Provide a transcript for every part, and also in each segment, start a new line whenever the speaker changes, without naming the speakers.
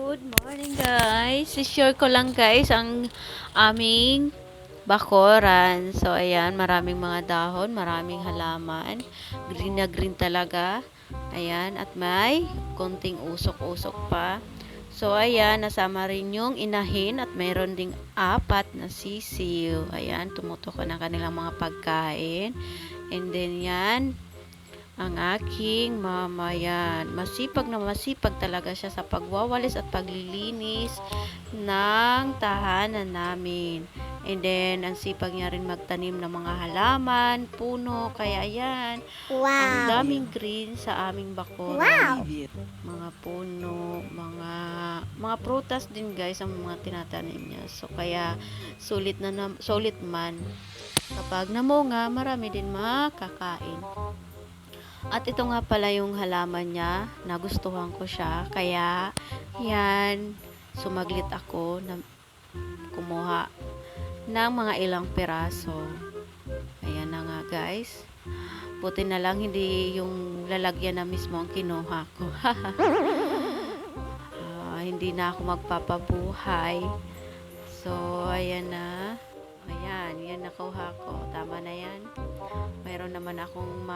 Good morning guys. I-share ko lang guys ang aming bakoran. So ayan, maraming mga dahon, maraming halaman. Green na green talaga. Ayan, at may konting usok-usok pa. So ayan, nasama rin yung inahin at mayroon ding apat na sisiw. Ayan, tumutok na kanilang mga pagkain. And then yan, ang aking mama yan. Masipag na masipag talaga siya sa pagwawalis at paglilinis ng tahanan namin. And then, ang sipag niya rin magtanim ng mga halaman, puno, kaya yan. Wow! Ang daming green sa aming bakuran. Wow! Mga puno, mga prutas din guys ang mga tinatanim niya. So, kaya sulit man. Kapag namunga, marami din makakain. At ito nga pala yung halaman niya, nagustuhan ko siya, kaya yan, sumaglit ako na kumuha ng mga ilang piraso. Ayan na nga guys, buti na lang hindi yung lalagyan na mismo ang kinuha ko. Hindi na ako magpapabuhay. So, ayan na. Ayan, yan nakuha ko. Tama na yan. Mayroon naman akong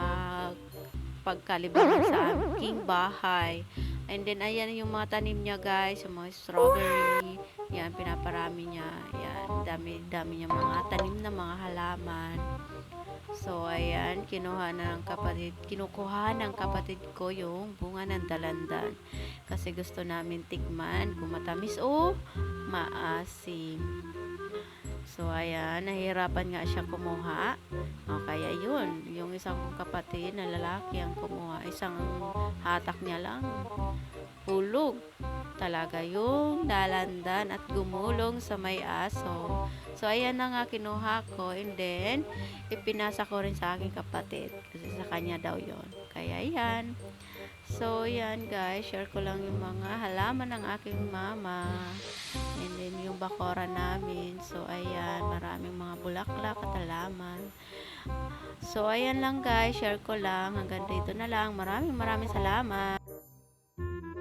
pagkalibangan sa aking bahay. And then, ayan yung mga tanim niya guys. Yung mga strawberry. Yan, pinaparami niya. Yan, dami niya mga tanim na mga halaman. So, ayan, kinukuha ng kapatid ko yung bunga ng dalandan. Kasi gusto namin tikman kung matamis o maasim. So, ayan, nahihirapan nga siya kumuha. O, kaya yun, yung isang kapatid na lalaki ang kumuha. Isang hatak niya lang. Hulog talaga yung dalandan at gumulong sa may aso. So, ayan na nga kinuha ko. And then, ipinasa ko rin sa aking kapatid. Kasi sa kanya daw yon. Kaya yan. So, yan guys. Share ko lang yung mga halaman ng aking mama. And then, yung bakora namin. So, ayan. Maraming mga bulaklak at halaman. So, ayan lang guys. Share ko lang. Hanggang dito na lang. Maraming salamat.